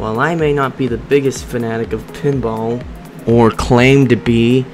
While I may not be the biggest fanatic of pinball, or claim to be,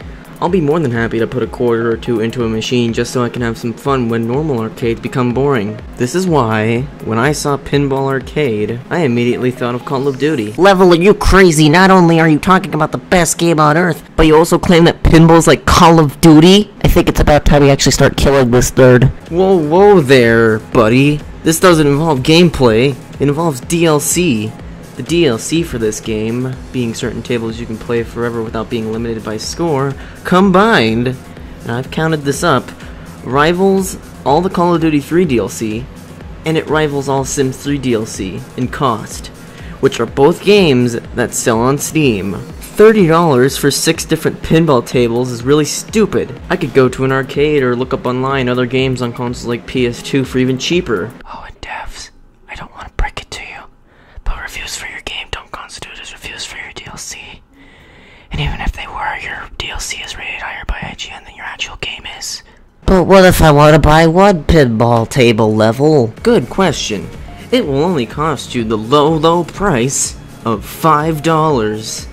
I'll be more than happy to put a quarter or two into a machine just so I can have some fun when normal arcades become boring. This is why, when I saw Pinball Arcade, I immediately thought of Call of Duty. Level, are you crazy? Not only are you talking about the best game on Earth, but you also claim that pinball's like Call of Duty? I think it's about time we actually start killing this nerd. Whoa there, buddy. This doesn't involve gameplay, it involves DLC. The DLC for this game, being certain tables you can play forever without being limited by score, combined, and I've counted this up, rivals all the Call of Duty 3 DLC, and it rivals all Sims 3 DLC in cost, which are both games that sell on Steam. $30 for 6 different pinball tables is really stupid. I could go to an arcade or look up online other games on consoles like PS2 for even cheaper. Oh, and devs, I don't want to break it to you, but reviews for your game don't constitute as reviews for your DLC. And even if they were, your DLC is rated higher by IGN than your actual game is. But what if I want to buy one pinball table level? Good question. It will only cost you the low price of $5.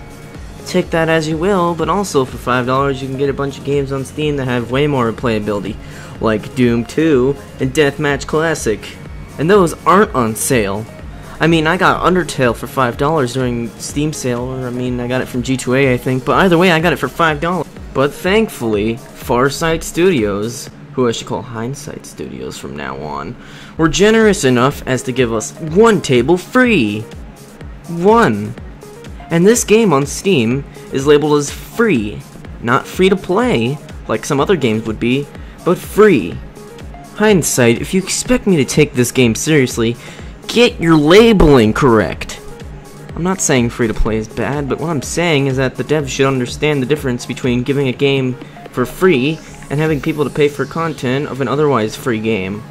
Take that as you will, but also for $5 you can get a bunch of games on Steam that have way more replayability, like Doom 2 and Deathmatch Classic. And those aren't on sale. I mean, I got Undertale for $5 during Steam sale, or I mean, I got it from G2A, I think, but either way, I got it for $5. But thankfully, Farsight Studios, who I should call Hindsight Studios from now on, were generous enough as to give us one table free. One. And this game on Steam is labeled as free, not free to play, like some other games would be, but free. Hindsight, if you expect me to take this game seriously, get your labeling correct. I'm not saying free to play is bad, but what I'm saying is that the devs should understand the difference between giving a game for free and having people to pay for content of an otherwise free game.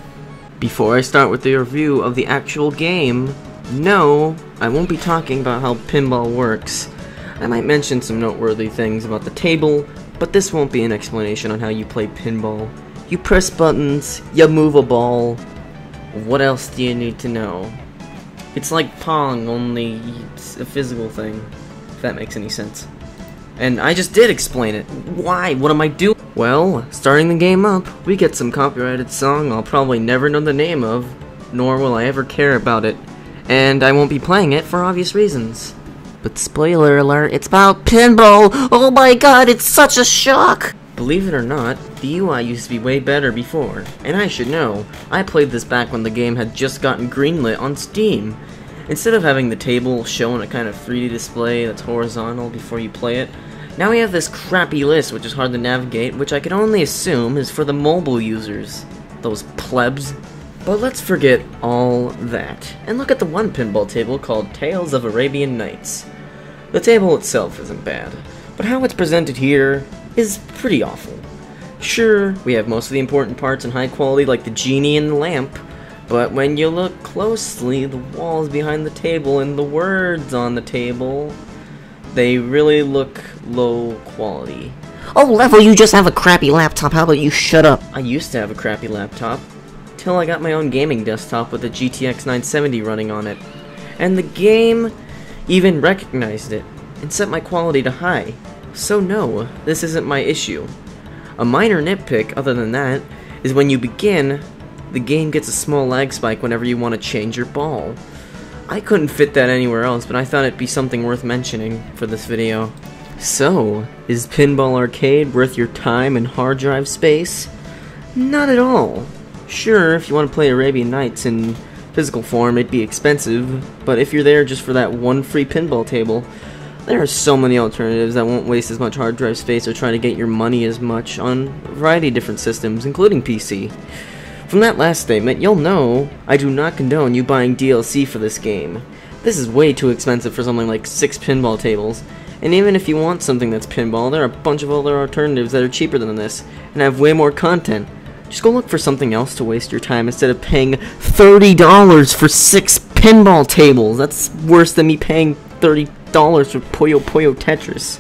Before I start with the review of the actual game, no, I won't be talking about how pinball works. I might mention some noteworthy things about the table, but this won't be an explanation on how you play pinball. You press buttons, you move a ball. What else do you need to know? It's like Pong, only it's a physical thing, if that makes any sense. And I just did explain it. Why? What am I doing? Well, starting the game up, we get some copyrighted song I'll probably never know the name of, nor will I ever care about it. And I won't be playing it for obvious reasons. But spoiler alert, it's about pinball! Oh my god, it's such a shock! Believe it or not, the UI used to be way better before. And I should know, I played this back when the game had just gotten greenlit on Steam. Instead of having the table show in a kind of 3D display that's horizontal before you play it, now we have this crappy list which is hard to navigate, which I can only assume is for the mobile users. Those plebs. But let's forget all that, and look at the one pinball table called Tales of Arabian Nights. The table itself isn't bad, but how it's presented here is pretty awful. Sure, we have most of the important parts in high quality like the genie and the lamp, but when you look closely, the walls behind the table and the words on the table, they really look low quality. Oh, Level, you just have a crappy laptop, how about you shut up? I used to have a crappy laptop, till I got my own gaming desktop with a GTX 970 running on it. And the game even recognized it, and set my quality to high. So no, this isn't my issue. A minor nitpick, other than that, is when you begin, the game gets a small lag spike whenever you want to change your ball. I couldn't fit that anywhere else, but I thought it'd be something worth mentioning for this video. So, is Pinball Arcade worth your time and hard drive space? Not at all. Sure, if you want to play Arabian Nights in physical form, it'd be expensive, but if you're there just for that one free pinball table, there are so many alternatives that won't waste as much hard drive space or try to get your money as much on a variety of different systems, including PC. From that last statement, you'll know I do not condone you buying DLC for this game. This is way too expensive for something like 6 pinball tables, and even if you want something that's pinball, there are a bunch of other alternatives that are cheaper than this, and have way more content. Just go look for something else to waste your time instead of paying $30 for 6 pinball tables. That's worse than me paying $30 for Puyo Puyo Tetris.